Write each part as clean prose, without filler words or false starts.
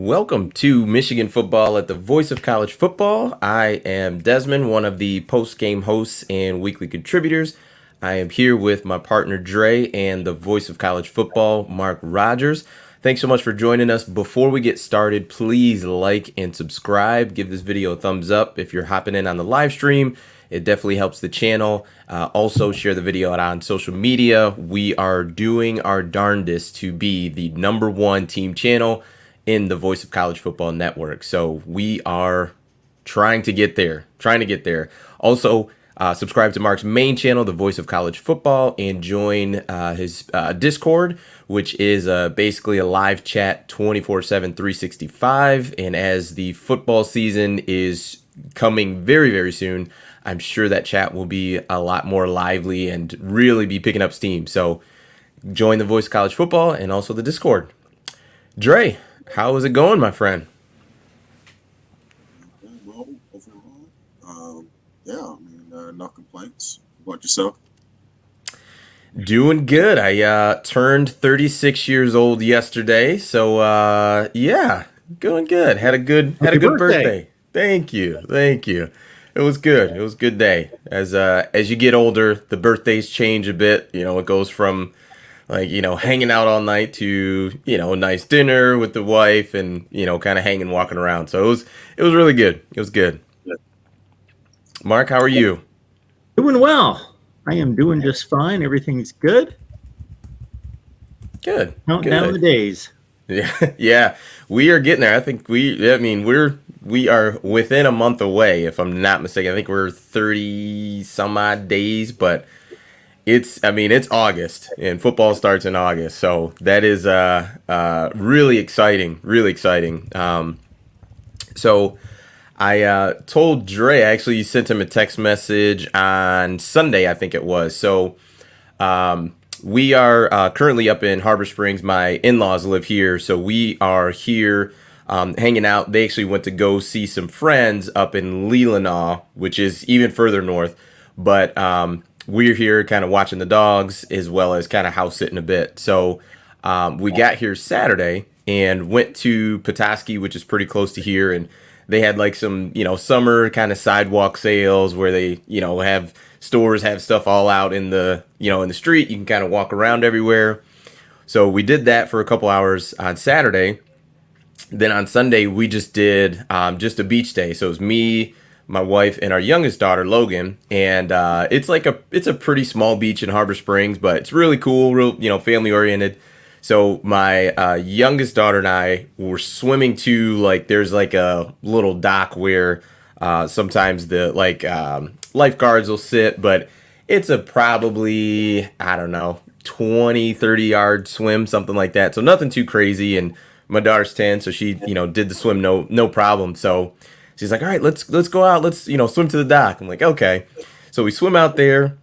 welcome to Michigan Football at the Voice of College Football. I am Desmond, one of the post-game hosts and weekly contributors. I am here with my partner Dre and the Voice of College Football, Mark Rogers. Thanks so much for joining us. Before we get started, please like and subscribe. Give this video a thumbs up if you're hopping in on the live stream. It definitely helps the channel. Also, share the video out on social media. We are doing our darndest to be the #1 team channel in the Voice of College Football network. So we are trying to get there. Also, subscribe to Mark's main channel, the Voice of College Football, and join his Discord, which is basically a live chat 24/7, 365. And as the football season is coming very, very soon, I'm sure that chat will be a lot more lively and really be picking up steam. So join the Voice of College Football and also the Discord. Dre, how is it going, my friend? Well, overall, no complaints. What about yourself? Doing good. I turned 36 years old yesterday, so yeah, going good. Had a good birthday. Thank you. It was good. It was a good day. As you get older, the birthdays change a bit. You know, it goes from hanging out all night to, a nice dinner with the wife and, kind of hanging, walking around. So it was really good. It was good. Mark, how are you? Doing well. I am doing just fine. Everything's good. Good. Counting down the days. Yeah. We are getting there. I think we are within a month away, if I'm not mistaken. I think we're 30 some odd days, but it's August and football starts in August. So that is really exciting. So I told Dre, I actually sent him a text message on Sunday, I think it was. So we are currently up in Harbor Springs. My in-laws live here, so we are here hanging out. They actually went to go see some friends up in Leelanau, which is even further north. But we're here kind of watching the dogs as well as kind of house sitting a bit. So we got here Saturday and went to Petoskey, which is pretty close to here. And they had like some, summer kind of sidewalk sales where they, have stores have stuff all out in the, in the street. You can kind of walk around everywhere. So we did that for a couple hours on Saturday. Then on Sunday, we just did just a beach day. So it was me, my wife, and our youngest daughter, Logan. And it's a pretty small beach in Harbor Springs, but it's really cool, real, family oriented. So my youngest daughter and I were swimming to there's a little dock where sometimes the lifeguards will sit, but it's a probably, I don't know, 20, 30 yard swim, something like that. So nothing too crazy. And my daughter's 10, so she, did the swim no problem. So she's like, all right, let's go out. Let's, swim to the dock. I'm like, okay. So we swim out there.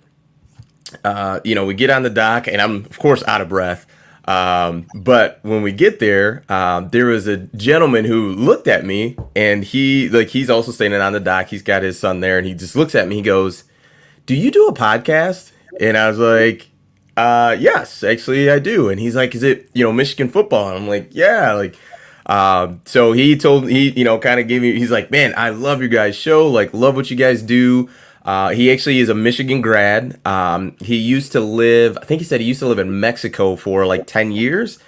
We get on the dock, and I'm, of course, out of breath. But when we get there, there was a gentleman who looked at me, and he's also standing on the dock. He's got his son there, and he just looks at me. He goes, "Do you do a podcast?" And I was like, yes, actually I do. And he's like, "Is it, Michigan football?" And I'm like, yeah, so he kind of gave me, he's like, "Man, I love your guys' show. Love what you guys do." He actually is a Michigan grad. He used to live, I think he said he used to live in Mexico for 10 years.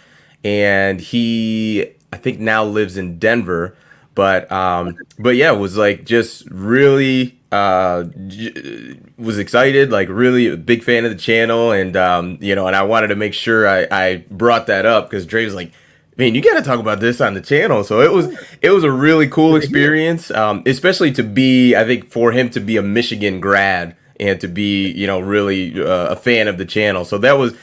And I think now lives in Denver. But yeah, was just really, was excited, really a big fan of the channel. And, and I wanted to make sure I brought that up because Dre was like, "Man, you got to talk about this on the channel." So it was a really cool experience, especially to be, I think, for him to be a Michigan grad and to be, really a fan of the channel. So that was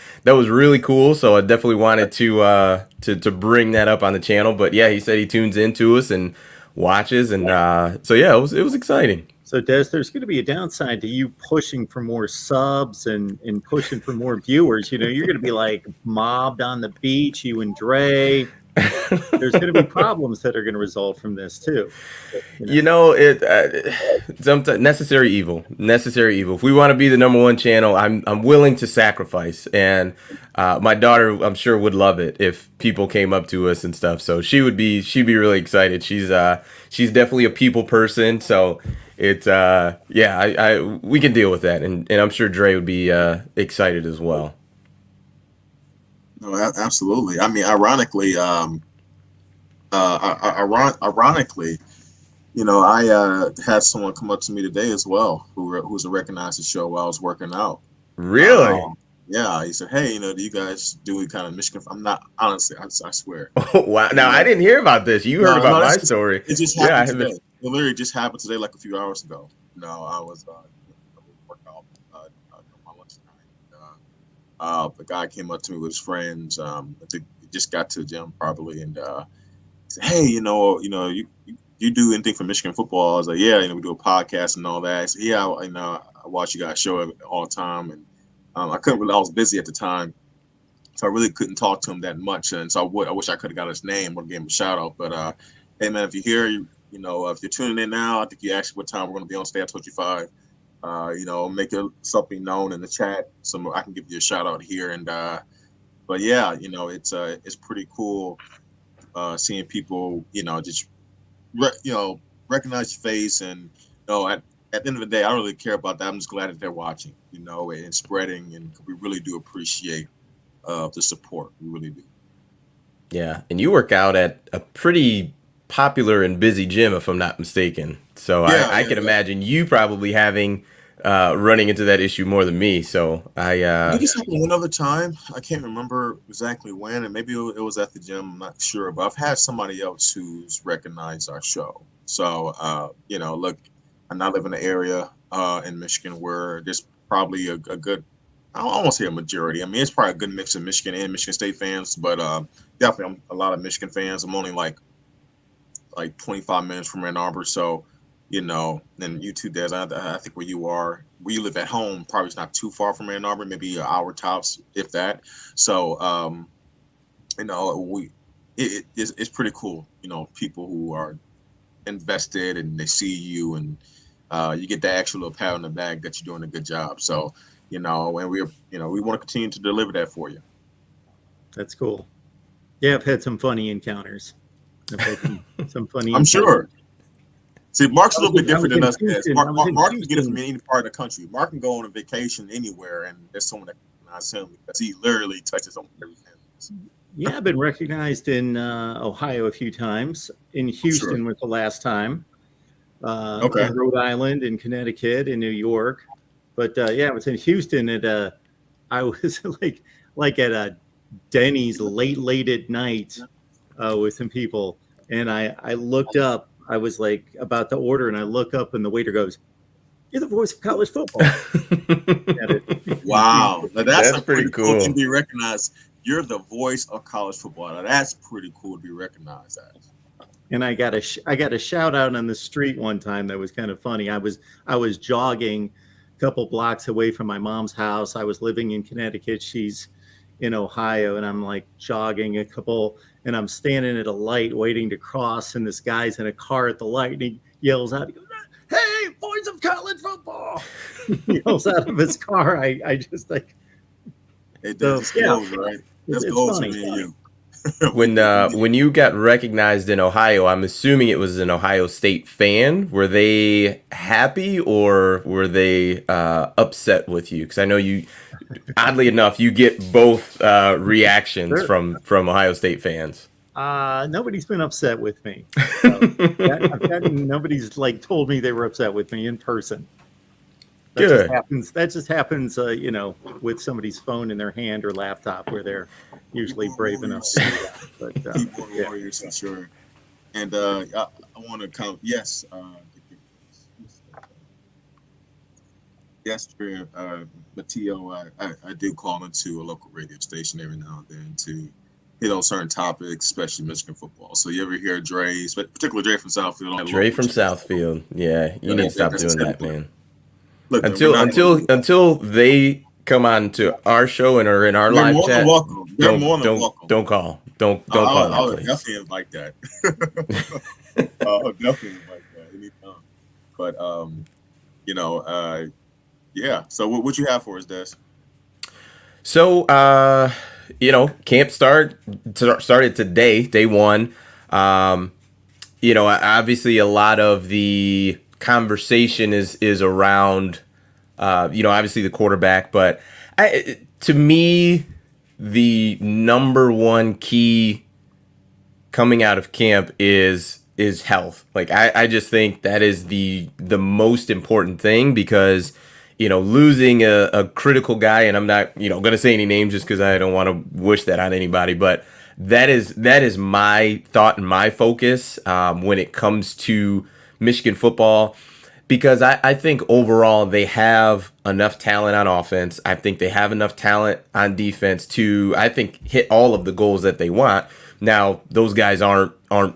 really cool. So I definitely wanted to bring that up on the channel. But yeah, he said he tunes into us and watches, and so yeah, it was exciting. So Des, there's going to be a downside to you pushing for more subs and pushing for more viewers. You're going to be mobbed on the beach, you and Dre. there's going to be problems that are going to result from this too. You know, sometimes necessary evil. Necessary evil. If we want to be the number one channel, I'm willing to sacrifice. And my daughter, I'm sure, would love it if people came up to us and stuff. So she'd be really excited. She's definitely a people person. So it's yeah, we can deal with that, and I'm sure Dre would be excited as well. No, absolutely. I mean, ironically, I had someone come up to me today as well who's a recognized the show while I was working out. Really? Yeah, he said, "Hey, do you guys do any kind of Michigan?" I'm not honestly, I swear. Oh, wow. Now I didn't hear about this. You heard about my story. It just Yeah, I happened haven't. today. It literally just happened today, like a few hours ago. I was working out during my lunchtime. The guy came up to me with his friends. I think he just got to the gym probably, and said, "Hey, you do anything for Michigan football?" I was like, "Yeah, we do a podcast and all that." I said, "Yeah, I watch you guys show it all the time," and I couldn't really. I was busy at the time, so I really couldn't talk to him that much. And so I wish I could have got his name or gave him a shout out. But hey, man, if you're here, if you're tuning in now, I think you asked what time we're going to be on. Stay at 25. Make something known in the chat, so I can give you a shout out here. And but yeah, it's pretty cool seeing people, just recognize your face, and at the end of the day, I don't really care about that. I'm just glad that they're watching, and spreading, and we really do appreciate the support. We really do. Yeah, and you work out at a pretty popular and busy gym, if I'm not mistaken. So Yeah, I can imagine you probably having running into that issue more than me. So I think it's happened one other time. I can't remember exactly when, and maybe it was at the gym. I'm not sure, but I've had somebody else who's recognized our show. So, look, I now live in an area in Michigan where there's probably a good, I won't say a majority. I mean, it's probably a good mix of Michigan and Michigan State fans, but definitely a lot of Michigan fans. I'm only like 25 minutes from Ann Arbor, so. And you too, Des. I think where you live at home, probably it's not too far from Ann Arbor, maybe an hour tops, if that. So, it's pretty cool. People who are invested and they see you, and you get that extra little pat on the back that you're doing a good job. So, and we want to continue to deliver that for you. That's cool. Yeah, I've had some funny encounters. I've had some funny. I'm sure. See, Mark's a little bit different than us guys. Mark can get it from any part of the country. Mark can go on a vacation anywhere, and there's someone that recognize him because he literally touches on everything. Yeah, I've been recognized in Ohio a few times. In Houston was the last time. Okay. In Rhode Island, in Connecticut, in New York. But yeah, I was in Houston I was like at a Denny's late at night with some people, and I looked up. I was like about to order, and I look up, and the waiter goes, "You're the voice of college football." Wow, now that's pretty cool to be recognized. You're the voice of college football. Now, that's pretty cool to be recognized as. And I got a shout out on the street one time that was kind of funny. I was jogging a couple blocks away from my mom's house. I was living in Connecticut. She's in Ohio, and I'm like jogging and I'm standing at a light waiting to cross, and this guy's in a car at the light, and he yells out, he goes, "Hey, voice of college football!" He yells out of his car. I just like it does goes, right? That's goes to me and you. When you got recognized in Ohio, I'm assuming it was an Ohio State fan. Were they happy or were they upset with you? Because I know you, oddly enough, you get both reactions from Ohio State fans. Nobody's been upset with me. So nobody's told me they were upset with me in person. Good. That just happens, with somebody's phone in their hand or laptop, where they're usually brave enough to do that. But keyboard warriors, for sure. And I want to come. Yes, yesterday, Mateo, I do call into a local radio station every now and then to hit on certain topics, especially Michigan football. So you ever hear Dre, particularly Dre from Southfield? Dre from Southfield. Yeah, you need to stop doing that, man. Look, until they come on to our show and are in our live chat, don't call. Don't call that, I would please. definitely invite that. I'll definitely invite that anytime. But you know, yeah. So what you have for us, Des? So, camp started today, day one. Um, obviously a lot of the conversation is around, obviously the quarterback, but to me, the number one key coming out of camp is health. Like I just think that is the most important thing because losing a critical guy, and I'm not gonna say any names just because I don't want to wish that on anybody, but that is my thought and my focus when it comes to Michigan football, because I think overall they have enough talent on offense. I think they have enough talent on defense to, I think, hit all of the goals that they want. Now, those guys aren't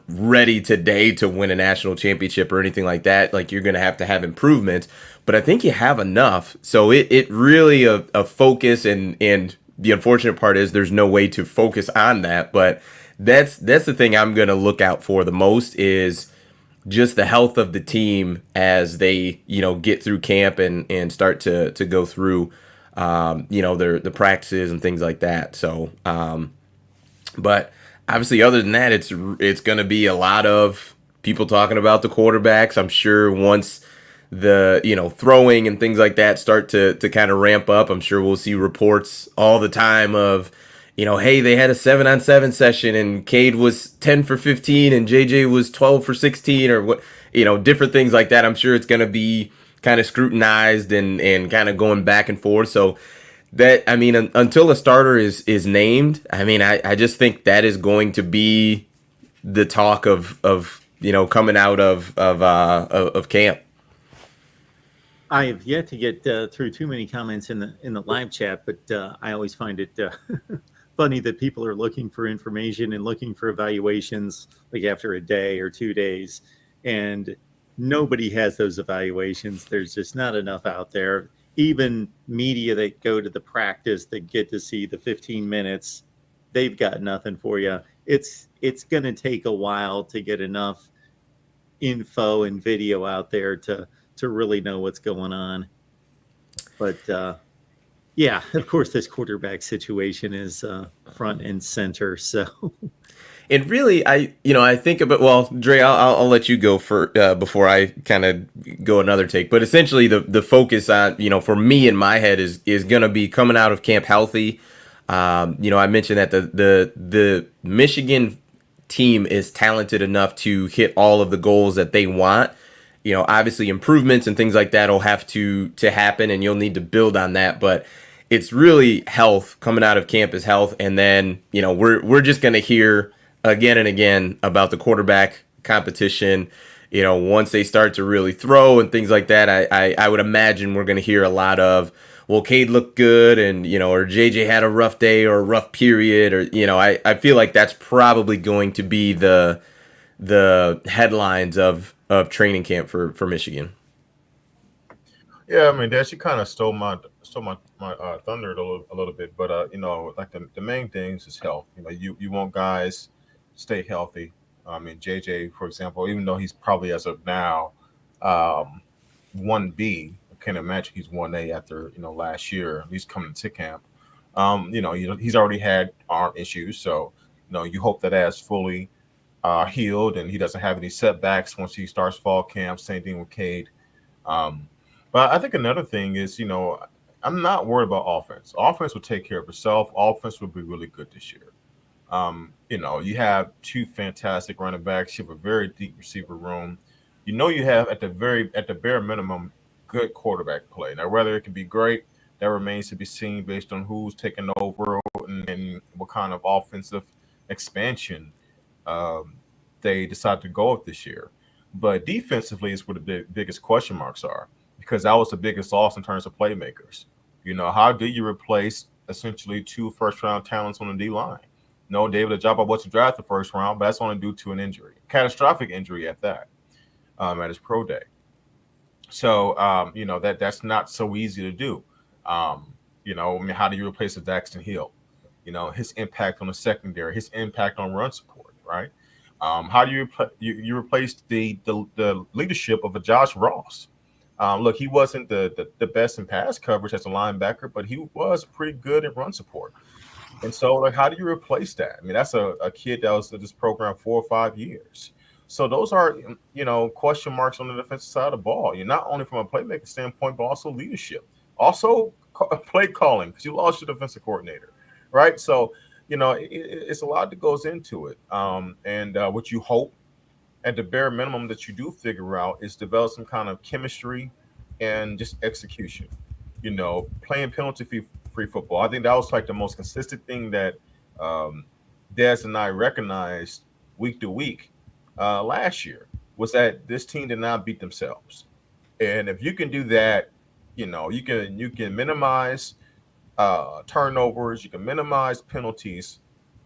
ready today to win a national championship or anything like that. Like, you're going to have improvements, but I think you have enough. So it really a focus, and the unfortunate part is there's no way to focus on that. But that's the thing I'm going to look out for the most is just the health of the team as they get through camp and start to go through the practices and things like that. So but obviously, other than that, it's going to be a lot of people talking about the quarterbacks. I'm sure once the throwing and things like that start to kind of ramp up, I'm sure we'll see reports all the time of hey, they had a 7-on-7 session and Cade was 10 for 15 and JJ was 12 for 16 or what, different things like that. I'm sure it's going to be kind of scrutinized and kind of going back and forth. So that, I mean, until a starter is named, I mean, I just think that is going to be the talk of coming out of camp. I have yet to get through too many comments in the live chat, but I always find it funny that people are looking for information and looking for evaluations like after a day or 2 days, and nobody has those evaluations. There's just not enough out there. Even media that go to the practice that get to see the 15 minutes, they've got nothing for you. It's going to take a while to get enough info and video out there to really know what's going on. But yeah, of course, this quarterback situation is front and center. So And really, I think about, well, Dre, I'll let you go for before I kind of go another take. But essentially, the focus on for me in my head is going to be coming out of camp healthy. I mentioned that the Michigan team is talented enough to hit all of the goals that they want. Obviously improvements and things like that will have to happen, and you'll need to build on that. But it's really health coming out of camp is health, and then we're just going to hear again and again about the quarterback competition. Once they start to really throw and things like that, I would imagine we're going to hear a lot of, well, Cade looked good, and or JJ had a rough day or a rough period, or I feel like that's probably going to be the headlines of training camp for Michigan. Yeah, I mean, that she kind of stole my thunder a little bit, but like the main things is health. You want guys stay healthy. I mean, JJ, for example, even though he's probably as of now 1B, I can't imagine he's 1A after last year. He's coming to camp. He's already had arm issues, so you hope that as fully healed and he doesn't have any setbacks once he starts fall camp. Same thing with Cade. But I think another thing is, I'm not worried about offense. Offense will take care of itself. Offense will be really good this year. You have two fantastic running backs. You have a very deep receiver room. You have at the bare minimum good quarterback play. Now, whether it can be great, that remains to be seen based on who's taking over and what kind of offensive expansion they decide to go with this year. But defensively is where the biggest question marks are, because that was the biggest loss in terms of playmakers. How do you replace essentially two first-round talents on the D-line? No, David Ajabo wasn't drafted the first round, but that's only due to an injury, catastrophic injury at that, at his pro day. So, that's not so easy to do. I mean, how do you replace a Daxton Hill? his impact on the secondary, his impact on run support, right? How do you replace the leadership of a Josh Ross? Look, he wasn't the best in pass coverage as a linebacker, but he was pretty good in run support. And so, like, how do you replace that? I mean, that's a kid that was in this program 4 or 5 years. So those are, question marks on the defensive side of the ball. You're not only from a playmaking standpoint, but also leadership, also play calling, because you lost your defensive coordinator, right? So, it's a lot that goes into it. And what you hope at the bare minimum that you do figure out is develop some kind of chemistry and just execution. Playing penalty free football. I think that was like the most consistent thing that Des and I recognized week to week last year, was that this team did not beat themselves. And if you can do that, you can minimize turnovers, you can minimize penalties,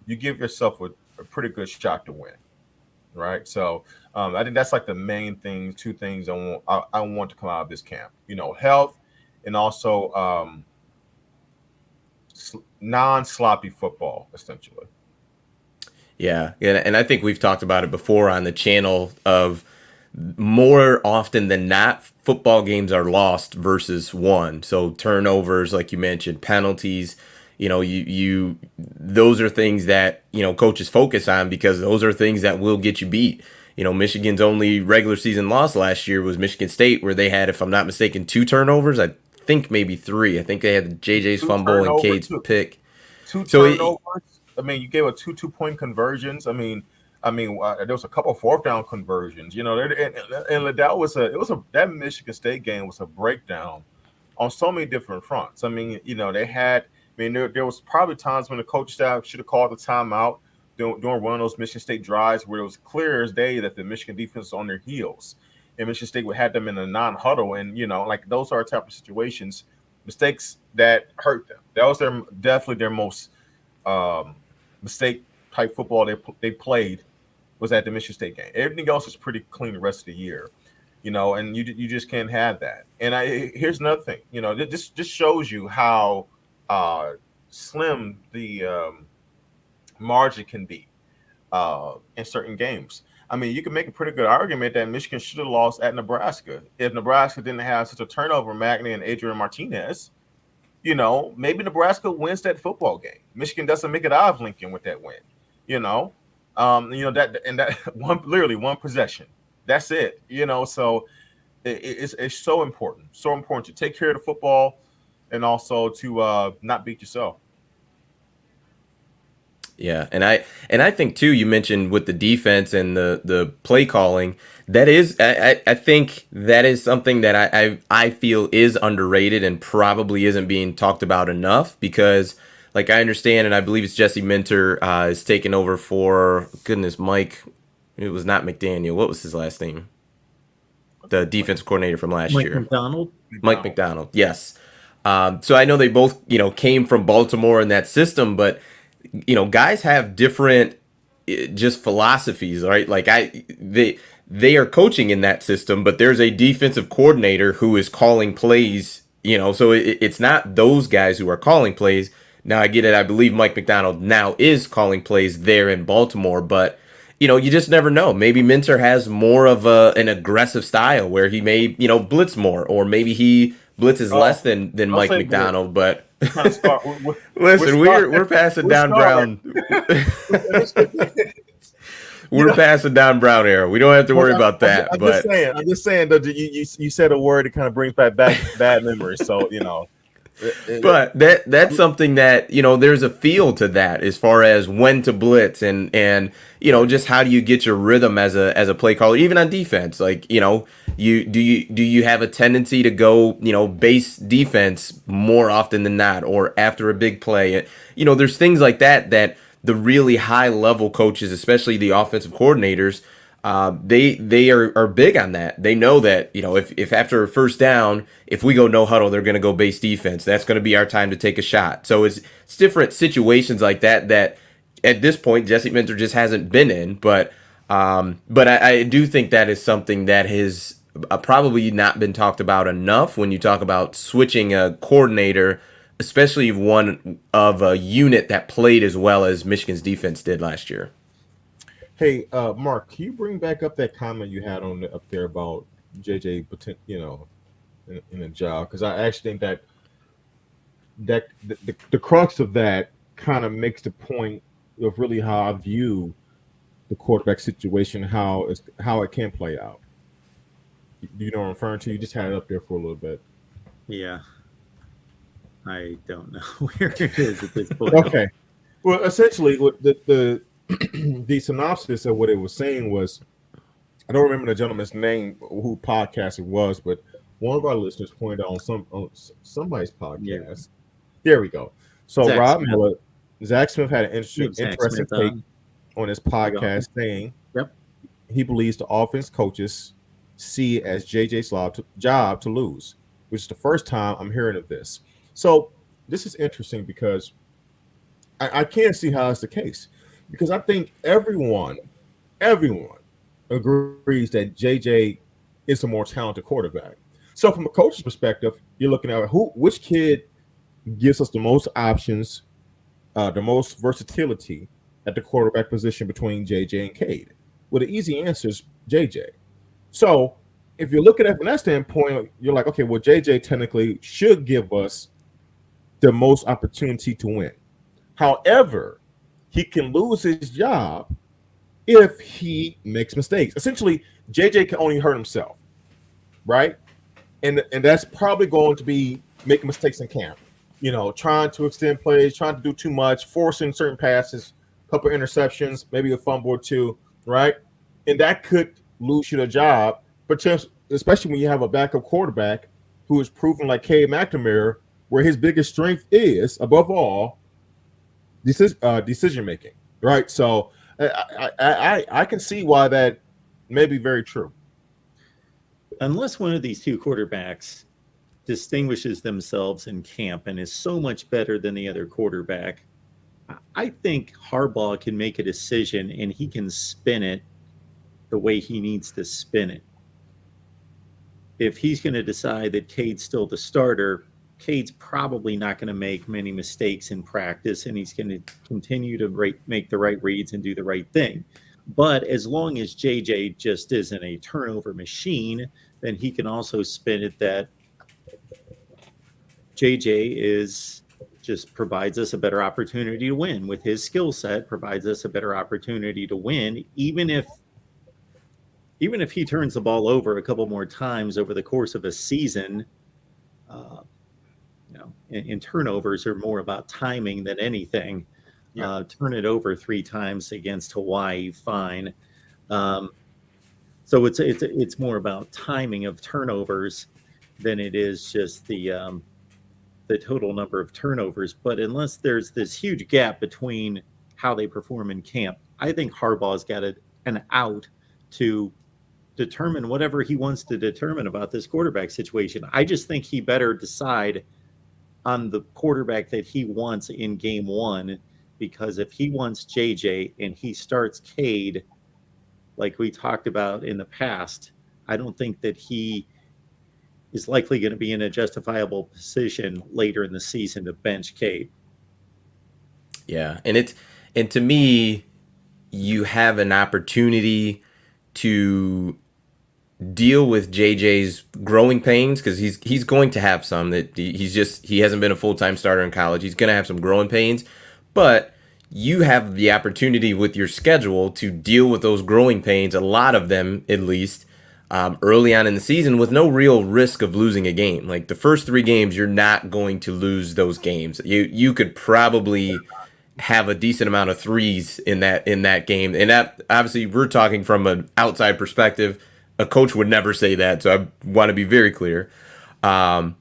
you give yourself a pretty good shot to win, right? So I think that's like the main thing, two things I want to come out of this camp. Health, and also non-sloppy football, essentially. Yeah, and I think we've talked about it before on the channel of more often than not, football games are lost versus won. So turnovers, like you mentioned, penalties, you those are things that, coaches focus on, because those are things that will get you beat. Michigan's only regular season loss last year was Michigan State, where they had, if I'm not mistaken, 2 turnovers. I think maybe 3. I think they had JJ's fumble and Cade's pick. Two So turnovers. I mean, you gave a 2 2-point conversions. there was a couple 4th down conversions. And that Michigan State game was a breakdown on so many different fronts. They had. There was probably times when the coach staff should have called the timeout during one of those Michigan State drives where it was clear as day that the Michigan defense was on their heels, and Michigan State would have them in a non-huddle, and those are type of situations, mistakes that hurt them. That was definitely their most mistake type football they played, was at the Michigan State game. Everything else is pretty clean the rest of the year, and you just can't have that. And here's another thing, this just shows you how slim the margin can be in certain games. You can make a pretty good argument that Michigan should have lost at Nebraska if Nebraska didn't have such a turnover, Magny and Adrian Martinez. Maybe Nebraska wins that football game. Michigan doesn't make it out of Lincoln with that win. That literally one possession. That's it. So it's so important to take care of the football, and also to not beat yourself. Yeah, and I think too, you mentioned with the defense and the play calling, that is, I think that is something that I feel is underrated and probably isn't being talked about enough, because like I understand, and I believe it's Jesse Minter is taking over for, goodness, Mike. It was not McDaniel. What was his last name? The defensive coordinator from last year. Mike McDonald. Yes. So I know they both, came from Baltimore in that system, but guys have different just philosophies, right? Like they are coaching in that system, but there's a defensive coordinator who is calling plays, so it's not those guys who are calling plays. Now I get it. I believe Mike McDonald now is calling plays there in Baltimore, but you just never know. Maybe Minter has more of an aggressive style where he may, blitz more, or maybe he blitzes less than Mike McDonald, but listen, we're passing down Brown. We're passing down Brown era. We don't have to worry about that. I'm just saying that you said a word that kind of brings back bad memories. So But that's something that, there's a feel to that as far as when to blitz and just how do you get your rhythm as a play caller, even on defense. Like, do you have a tendency to go, base defense more often than not, or after a big play? There's things like that the really high level coaches, especially the offensive coordinators, they are big on that. They know that, if after a first down, if we go no huddle, they're going to go base defense. That's going to be our time to take a shot. So it's different situations like that at this point Jesse Minter just hasn't been in. But I do think that is something that has probably not been talked about enough when you talk about switching a coordinator especially one of a unit that played as well as Michigan's defense did last year. Hey, Mark, can you bring back up that comment you had on up there about JJ, in a job? Because I actually think the crux of that kind of makes the point of really how I view the quarterback situation, how it can play out. Do you know what I'm referring to? You just had it up there for a little bit. Yeah. I don't know where it is at this point. Okay. Well, essentially, what the the synopsis of what it was saying was, I don't remember the gentleman's name, who podcast it was, but one of our listeners pointed out on somebody's podcast. Yeah. There we go. So Zach Zach Smith had an interesting Zach take Smith, on his podcast saying Yep. he believes the offense coaches see it as JJ's job to lose, which is the first time I'm hearing of this. So this is interesting because I can't see how it's the case, because I think everyone agrees that JJ is a more talented quarterback. So from a coach's perspective, you're looking at which kid gives us the most options, the most versatility at the quarterback position between JJ and Cade. Well, the easy answer is JJ. So if you're looking at it from that standpoint, you're like, okay, well, JJ technically should give us the most opportunity to win. However, he can lose his job if he makes mistakes. Essentially, JJ can only hurt himself, right? And that's probably going to be making mistakes in camp. Trying to extend plays, trying to do too much, forcing certain passes, a couple interceptions, maybe a fumble or two, right? And that could lose you the job, but especially when you have a backup quarterback who is proven like Cade McNamara, where his biggest strength is, above all, decision making, right? So I can see why that may be very true. Unless one of these two quarterbacks distinguishes themselves in camp and is so much better than the other quarterback, I think Harbaugh can make a decision and he can spin it the way he needs to spin it. If he's going to decide that Cade's still the starter, Cade's probably not going to make many mistakes in practice, and he's going to continue to make the right reads and do the right thing. But as long as JJ just isn't a turnover machine, then he can also spin it that JJ just provides us a better opportunity to win. With his skill set, provides us a better opportunity to win, even if he turns the ball over a couple more times over the course of a season. And turnovers are more about timing than anything. Yeah. Turn it over 3 times against Hawaii, fine. So it's more about timing of turnovers than it is just the total number of turnovers. But unless there's this huge gap between how they perform in camp, I think Harbaugh's got an out to determine whatever he wants to determine about this quarterback situation. I just think he better decide on the quarterback that he wants in game 1, because if he wants JJ and he starts Cade, like we talked about in the past, I don't think that he is likely going to be in a justifiable position later in the season to bench Cade. Yeah, and to me, you have an opportunity to deal with JJ's growing pains, because he's going to have some, that he hasn't been a full-time starter in college. He's going to have some growing pains, but you have the opportunity with your schedule to deal with those growing pains, a lot of them at least, early on in the season, with no real risk of losing a game. Like the first 3 games, you're not going to lose those games. You could probably have a decent amount of threes in that game, and that obviously we're talking from an outside perspective. A coach would never say that, so I want to be very clear. But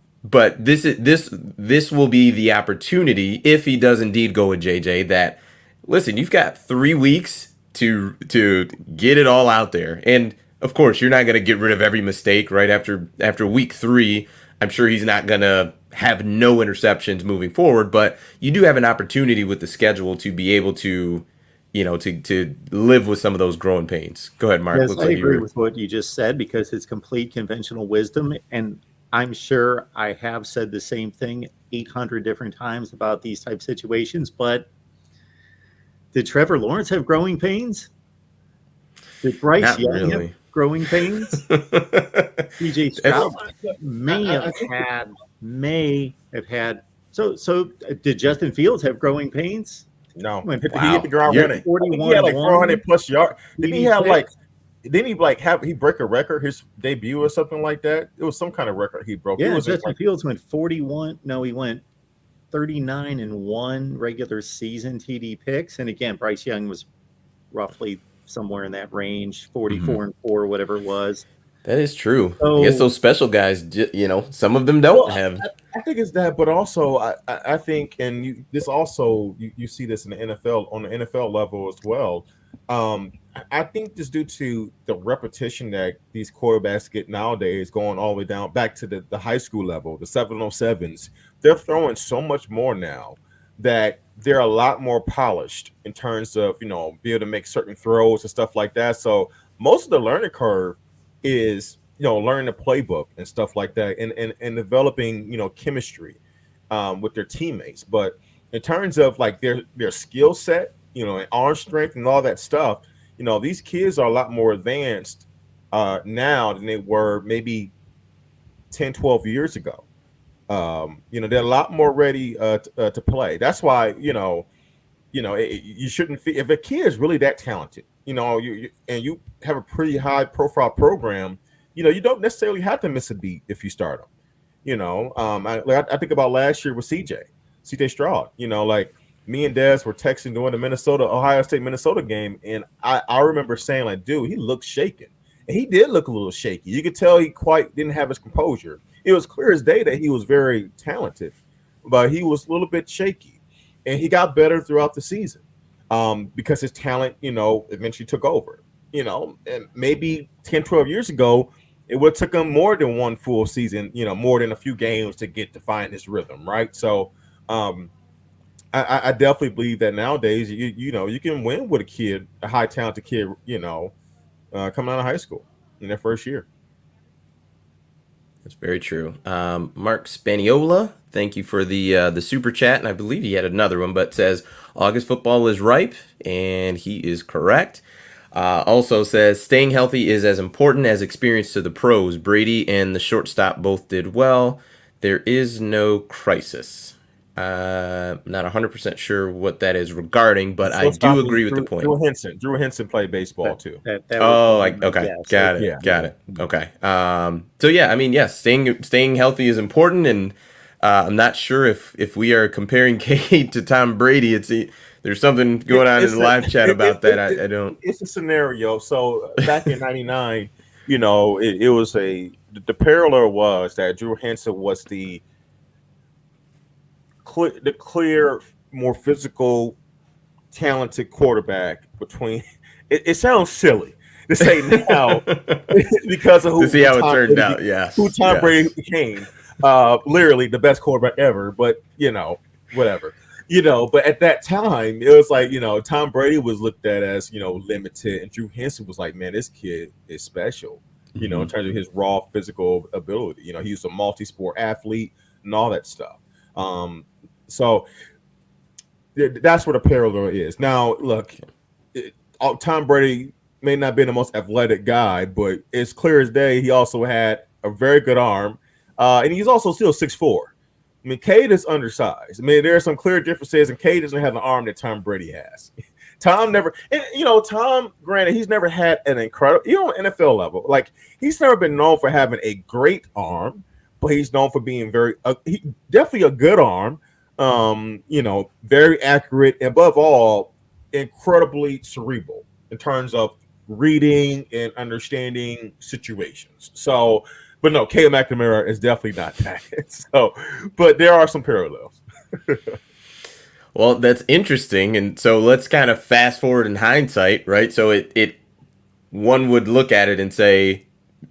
this will be the opportunity, if he does indeed go with JJ, that, listen, you've got 3 weeks to get it all out there. And of course, you're not going to get rid of every mistake right after week 3. I'm sure he's not going to have no interceptions moving forward, but you do have an opportunity with the schedule to be able to, to live with some of those growing pains. Go ahead, Mark. Yes, I agree with what you just said, because it's complete conventional wisdom. And I'm sure I have said the same thing 800 different times about these type situations, but did Trevor Lawrence have growing pains? Did Bryce Not Young have really. growing pains? CJ Stroud I think may have had. So did Justin Fields have growing pains? no. Went He hit the ground You're- running. I think he had like 400 plus yards. Didn't he have like? Didn't he like have he break a record his debut or something like that? It was some kind of record he broke. Yeah, It was Justin like, Fields went 41. No, he went 39-1 regular season TD picks, and again, Bryce Young was roughly somewhere in that range, 44-4, whatever it was. That is true. So- I guess those special guys, some of them don't Well, have. I think it's that, but also I think, and you see this in the NFL on the NFL level as well. I think just due to the repetition that these quarterbacks get nowadays, going all the way down back to the high school level, the 707s, they're throwing so much more now that they're a lot more polished in terms of be able to make certain throws and stuff like that. So most of the learning curve is learning the playbook and stuff like that, and developing chemistry with their teammates. But in terms of like their skill set, and arm strength and all that stuff, these kids are a lot more advanced now than they were maybe 10, 12 years ago. They're a lot more ready to play. That's why you shouldn't feel if a kid is really that talented, and you have a pretty high profile program, you don't necessarily have to miss a beat if you start them. I think about last year with CJ Stroud. Like me and Des were texting during the Ohio State Minnesota game, and I remember saying like, dude, he looked shaken, and he did look a little shaky. You could tell he quite didn't have his composure. It was clear as day that he was very talented, but he was a little bit shaky, and he got better throughout the season because his talent, eventually took over. And maybe 10, 12 years ago, it would have took him more than one full season, more than a few games to find his rhythm, right? So I definitely believe that nowadays, you can win with a high talented kid, coming out of high school in their first year. That's very true. Mark Spaniola, thank you for the super chat, and I believe he had another one, but says August football is ripe, and he is correct. Also says staying healthy is as important as experience to the pros. Brady and the shortstop both did well. There is no crisis. Not 100% sure what that is regarding, but I do agree with the point. Drew Henson played baseball too. Okay, got it. Okay. So yeah, I mean, yes, staying healthy is important, and I'm not sure if we are comparing Cade to Tom Brady. There's something going on in the live chat about that. I don't. It's a scenario. So back in '99, it was the parallel was that Drew Henson was the clear, more physical, talented quarterback between. It sounds silly to say now because of to see how it turned out. Yeah, who Tom Brady became. Literally the best quarterback ever. But whatever. But at that time, it was like, Tom Brady was looked at as, limited, and Drew Henson was like, man, this kid is special, in terms of his raw physical ability. He was a multi-sport athlete and all that stuff. So that's what a parallel is. Now, look, Tom Brady may not be the most athletic guy, but it's clear as day he also had a very good arm, and he's also still 6'4". I mean, Cade is undersized. I mean, there are some clear differences, and Cade doesn't have the arm that Tom Brady has. Tom, granted, he's never had an incredible, on NFL level, like he's never been known for having a great arm, but he's known for being definitely a good arm, very accurate, and above all, incredibly cerebral in terms of reading and understanding situations. So, but no, Cade McNamara is definitely not that. So, but there are some parallels. Well, that's interesting, and so let's kind of fast forward in hindsight, right? So it one would look at it and say,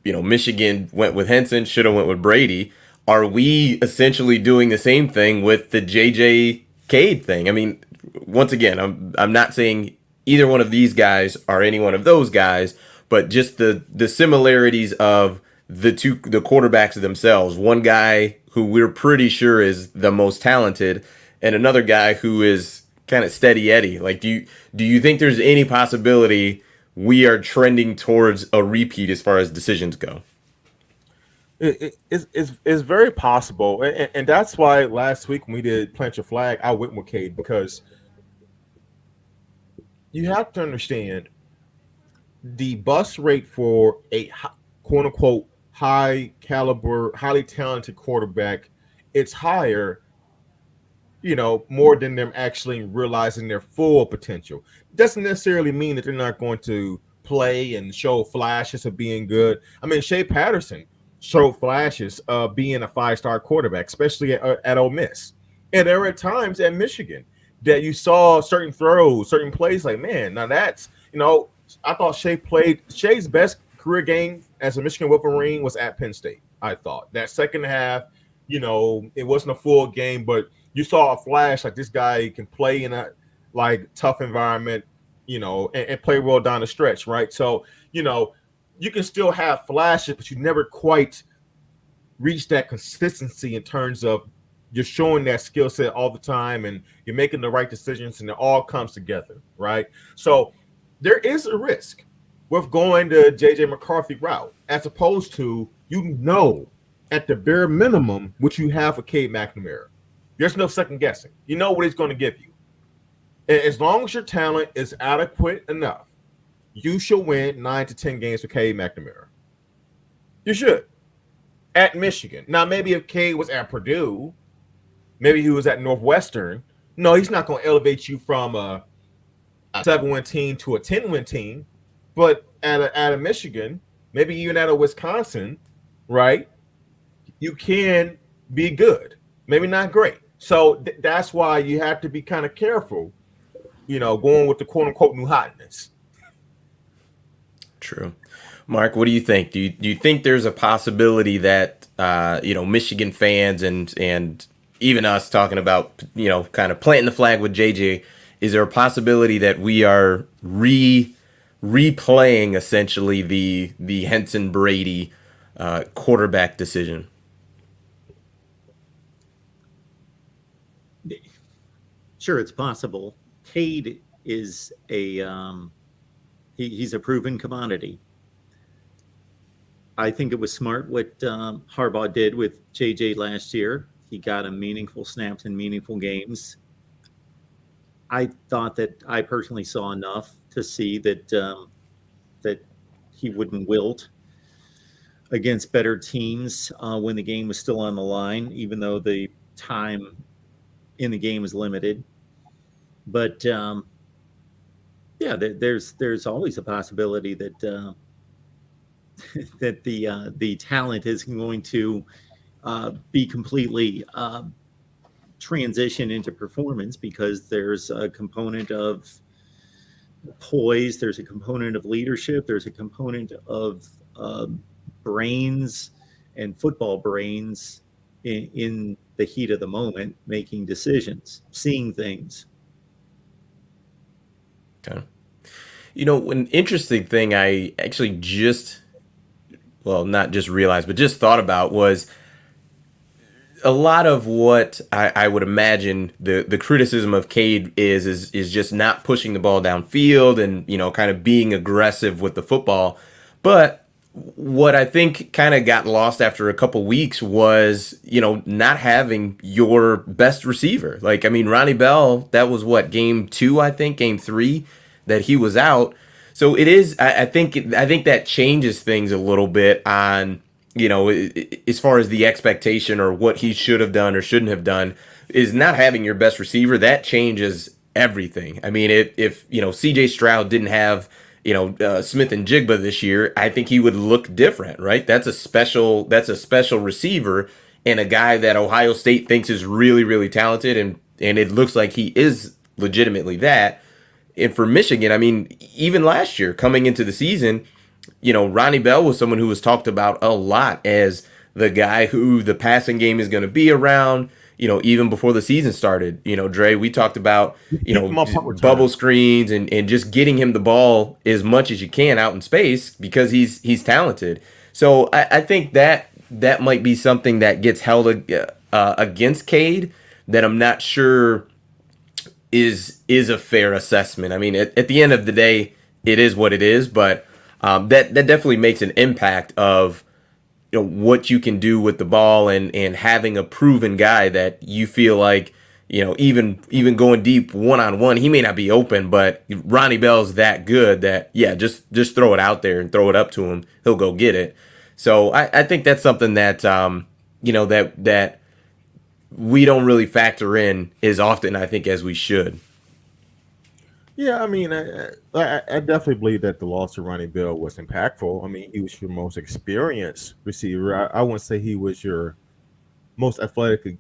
Michigan went with Henson, should have went with Brady. Are we essentially doing the same thing with the JJ Cade thing? I mean, once again, I'm not saying either one of these guys are any one of those guys, but just the similarities of the quarterbacks themselves. One guy who we're pretty sure is the most talented, and another guy who is kind of steady Eddie. Like, do you think there's any possibility we are trending towards a repeat as far as decisions go? It's very possible, and that's why last week when we did Plant Your Flag, I went with Cade, because you have to understand the bust rate for a quote unquote high caliber, highly talented quarterback. It's higher, more than them actually realizing their full potential. Doesn't necessarily mean that they're not going to play and show flashes of being good. I mean, Shea Patterson showed flashes of being a 5-star quarterback, especially at Ole Miss. And there were times at Michigan that you saw certain throws, certain plays, like, man, now that's, I thought Shea's best career game as a Michigan Wolverine was at Penn State. I thought that second half, it wasn't a full game, but you saw a flash, like this guy can play in a tough environment, and play well down the stretch, right? So, you can still have flashes, but you never quite reach that consistency in terms of you're showing that skill set all the time and you're making the right decisions and it all comes together, right? So there is a risk with going the J.J. McCarthy route, as opposed to, at the bare minimum, what you have for Cade McNamara. There's no second guessing. You know what he's going to give you. And as long as your talent is adequate enough, you should win 9 to 10 games with Cade McNamara. You should. At Michigan. Now, maybe if Cade was at Purdue, maybe he was at Northwestern, no, he's not going to elevate you from a 7-win team to a 10-win team. But at a Michigan, maybe even at a Wisconsin, right, you can be good. Maybe not great. So that's why you have to be kind of careful, going with the quote-unquote new hotness. True. Mark, what do you think? Do you think there's a possibility that Michigan fans and even us talking about kind of planting the flag with JJ, is there a possibility that we are replaying essentially the Henson Brady quarterback decision? Sure, it's possible. Cade is he's a proven commodity. I think it was smart what Harbaugh did with JJ last year. He got him meaningful snaps in meaningful games. I thought that I personally saw enough to see that that he wouldn't wilt against better teams when the game was still on the line, even though the time in the game is limited. But there's always a possibility that that the talent is going to be completely transition into performance, because there's a component of poise, there's a component of leadership, there's a component of brains and football brains in the heat of the moment, making decisions, seeing things. Okay. An interesting thing I actually not just realized, but just thought about was a lot of what I would imagine the criticism of Cade is just not pushing the ball downfield and, kind of being aggressive with the football. But what I think kind of got lost after a couple weeks was, not having your best receiver. Like, I mean, Ronnie Bell, that was what, game 2, I think, game 3 that he was out. So it is, I think that changes things a little bit on, as far as the expectation or what he should have done or shouldn't have done, is not having your best receiver. That changes everything. I mean, if CJ Stroud didn't have, Smith and Jigba this year, I think he would look different, right? That's a special receiver and a guy that Ohio State thinks is really, really talented. And it looks like he is legitimately that. And for Michigan, I mean, even last year coming into the season, Ronnie Bell was someone who was talked about a lot as the guy who the passing game is going to be around, even before the season started. Dre, we talked about, bubble screens and just getting him the ball as much as you can out in space because he's talented. So I think that that might be something that gets held against Cade that I'm not sure is a fair assessment. I mean, at the end of the day, it is what it is, but that definitely makes an impact of what you can do with the ball and having a proven guy that you feel like even going deep one-on-one, he may not be open, but Ronnie Bell's that good that just throw it out there and throw it up to him, he'll go get it. So I think that's something that that we don't really factor in as often, I think, as we should. Yeah, I mean, I definitely believe that the loss of Ronnie Bell was impactful. I mean, he was your most experienced receiver. I wouldn't say he was your most athletically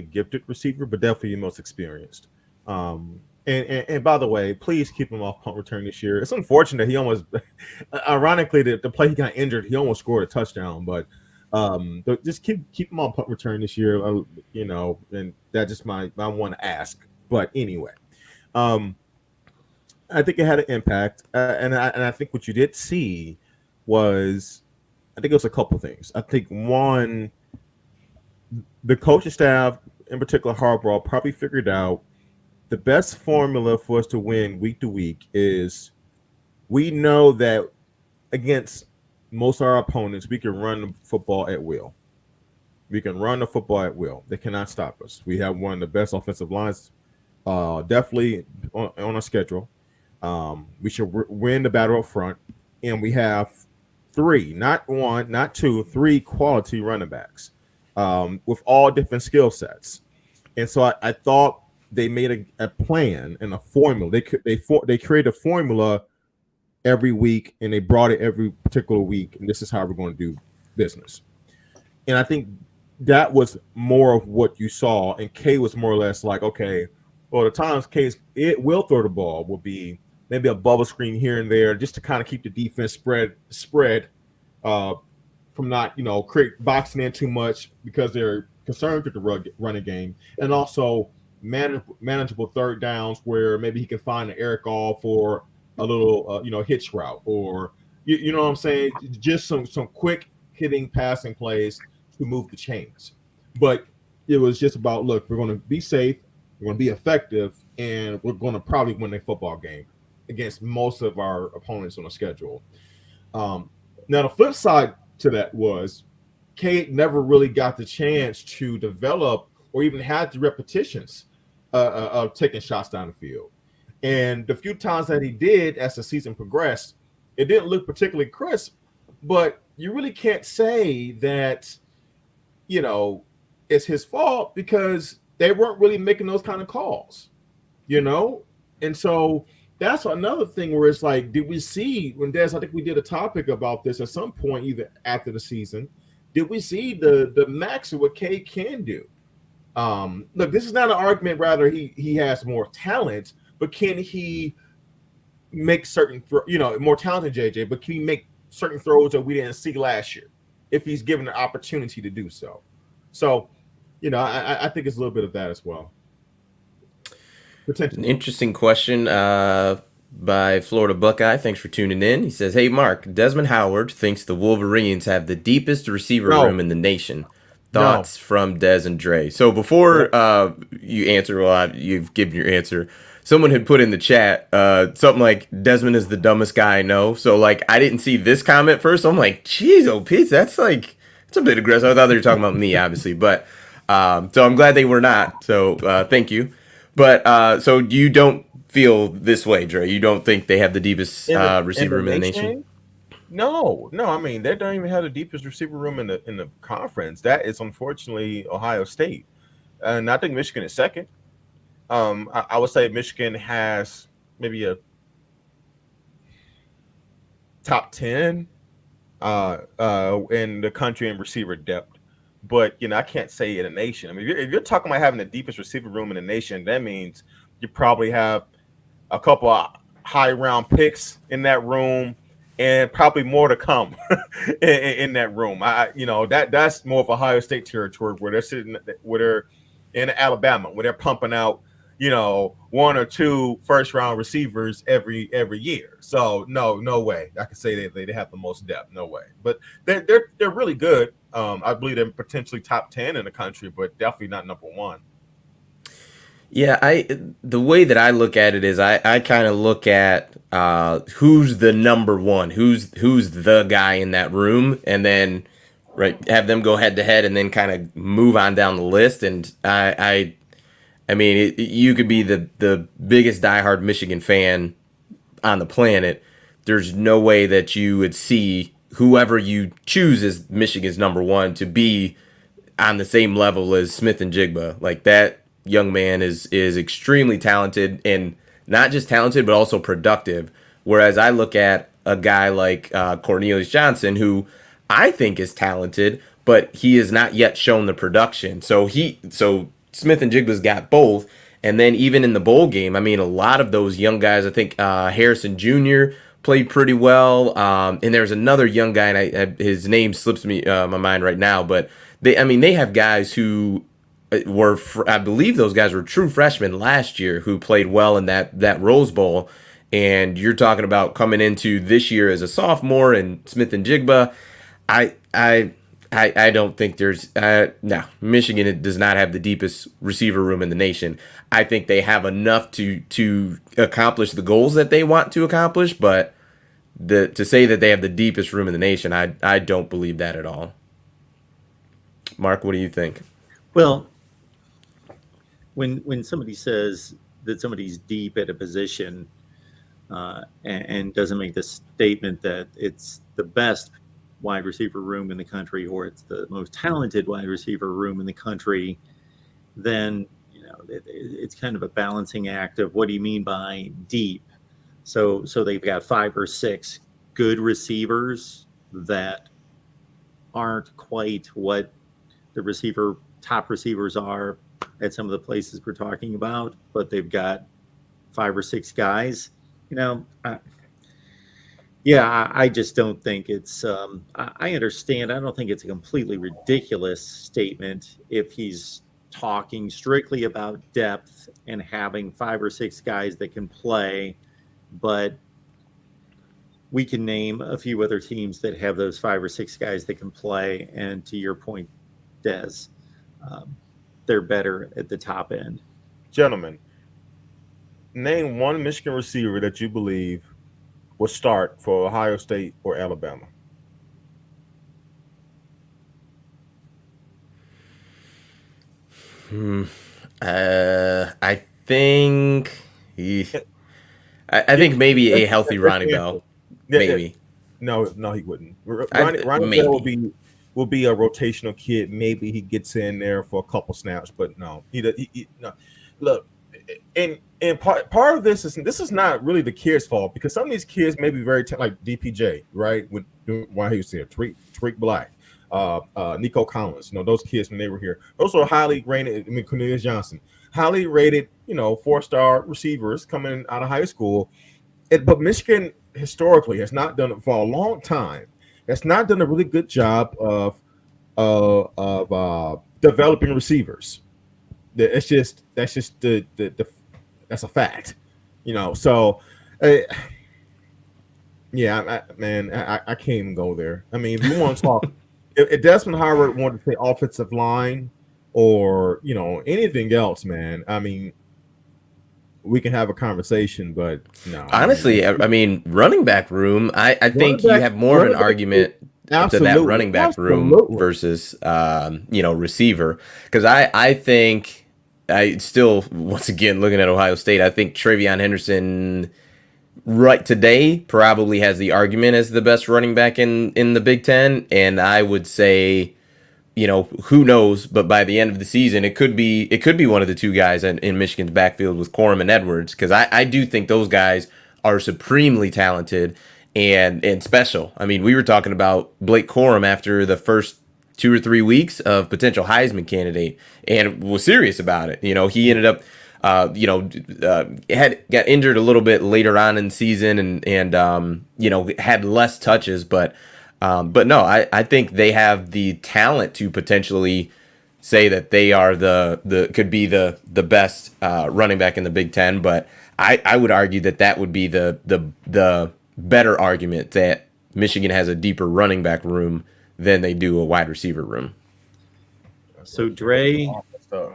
gifted receiver, but definitely your most experienced. And by the way, please keep him off punt return this year. It's unfortunate he almost, ironically, the play he got injured, he almost scored a touchdown. But just keep him on punt return this year. And that just my one ask. But anyway, I think it had an impact, and I think what you did see was, I think it was a couple things. I think one, the coaching staff, in particular Harbaugh, probably figured out the best formula for us to win week to week is we know that against most of our opponents, we can run the football at will. We can run the football at will. They cannot stop us. We have one of the best offensive lines, definitely on our schedule. We should win the battle up front, and we have three, not one, not two, three quality running backs with all different skill sets. And so I thought they made a plan and a formula. They created a formula every week, and they brought it every particular week, and this is how we're going to do business. And I think that was more of what you saw, and K was more or less like, okay, well, the times K will throw the ball will be maybe a bubble screen here and there just to kind of keep the defense spread from not, boxing in too much because they're concerned with the running game, and also manageable third downs where maybe he can find an Eric off or a little, hitch route, or you know what I'm saying, just some quick hitting passing plays to move the chains. But it was just about, look, we're going to be safe, we're going to be effective, and we're going to probably win a football game against most of our opponents on the schedule. Now, the flip side to that was Kate never really got the chance to develop or even had the repetitions of taking shots down the field. And the few times that he did as the season progressed, it didn't look particularly crisp, but you really can't say that, it's his fault because they weren't really making those kind of calls, And so that's another thing where it's like, did we see when Des, I think we did a topic about this at some point, either after the season, did we see the max of what Cade can do? Look, this is not an argument, rather he has more talent, but can he make certain more talented JJ, but can he make certain throws that we didn't see last year if he's given the opportunity to do so? So, I think it's a little bit of that as well. An interesting question by Florida Buckeye. Thanks for tuning in. He says, "Hey Mark, Desmond Howard thinks the Wolverines have the deepest receiver room in the nation. Thoughts from Des and Dre." So before you answer, you've given your answer. Someone had put in the chat something like, "Desmond is the dumbest guy I know." So like, I didn't see this comment first. So I'm like, "Geez, oh Pete, that's a bit aggressive." I thought they were talking about me, obviously, but so I'm glad they were not. So thank you. But so you don't feel this way, Dre? You don't think they have the deepest receiver room in the nation? No. I mean, they don't even have the deepest receiver room in the conference. That is unfortunately Ohio State, and I think Michigan is second. I would say Michigan has maybe a top 10 in the country in receiver depth. But, I can't say in a nation. I mean, if you're talking about having the deepest receiver room in the nation, that means you probably have a couple of high-round picks in that room and probably more to come in that room. That's more of Ohio State territory where they're sitting, where they're in Alabama, where they're pumping out, one or two first round receivers every year. So no way. I could say they have the most depth. No way. But they're really good. I believe they're potentially top 10 in the country, but definitely not number one. Yeah, the way that I look at it is I kind of look at who's the number one, who's the guy in that room, and then have them go head to head, and then kind of move on down the list. And I mean, you could be the biggest diehard Michigan fan on the planet. There's no way that you would see whoever you choose as Michigan's number one to be on the same level as Smith and Jigba. Like, that young man is extremely talented, and not just talented but also productive. Whereas I look at a guy like Cornelius Johnson, who I think is talented, but he has not yet shown the production. So Smith and Jigba's got both. And then even in the bowl game, I mean, a lot of those young guys, I think Harrison Jr. played pretty well. And there's another young guy, and his name slips me my mind right now, but they have guys who I believe those guys were true freshmen last year who played well in that Rose Bowl. And you're talking about coming into this year as a sophomore and Smith and Jigba. I don't think there's no, Michigan does not have the deepest receiver room in the nation. I think they have enough to accomplish the goals that they want to accomplish, but to say that they have the deepest room in the nation, I don't believe that at all. Mark, what do you think? Well, when somebody says that somebody's deep at a position and doesn't make the statement that it's the best wide receiver room in the country or it's the most talented wide receiver room in the country, then it's kind of a balancing act of what do you mean by deep. So they've got 5 or 6 good receivers that aren't quite what the top receivers are at some of the places we're talking about, but they've got 5 or 6 guys. I just don't think it's I understand. I don't think it's a completely ridiculous statement if he's talking strictly about depth and having 5 or 6 guys that can play, but we can name a few other teams that have those 5 or 6 guys that can play. And to your point, Des, they're better at the top end. Gentlemen, name one Michigan receiver that you believe will start for Ohio State or Alabama. I think I think maybe a healthy Ronnie Bell. Maybe. No, he wouldn't. Ronnie Bell will be a rotational kid. Maybe he gets in there for a couple snaps, but no. He no. Look, and part of this is not really the kids' fault, because some of these kids may be very like DPJ, right? Why he was here, Tariq Black, Nico Collins, those kids when they were here, those were highly rated. I mean, Cornelius Johnson, highly rated, 4-star receivers coming out of high school. But Michigan historically has not done it for a long time. Has not done a really good job of developing receivers. That's just that's a fact, So, yeah, I can't even go there. I mean, if you want to talk, if Desmond Howard wanted to say offensive line or anything else, man, I mean, we can have a conversation, but no. Honestly, I mean, running back room, I think you have more of an argument to that running back room versus receiver, because I think I still, once again, looking at Ohio State, I think TreVeyon Henderson right today probably has the argument as the best running back in the Big Ten, and I would say, who knows, but by the end of the season, it could be one of the two guys in Michigan's backfield with Corum and Edwards, because I do think those guys are supremely talented and special. I mean, we were talking about Blake Corum after the first 2 or 3 weeks of potential Heisman candidate, and was serious about it. He ended up, got injured a little bit later on in the season, and had less touches, but no, I think they have the talent to potentially say that they are the could be the best running back in the Big Ten, but I would argue that that would be the better argument that Michigan has a deeper running back room than they do a wide receiver room. So Dre,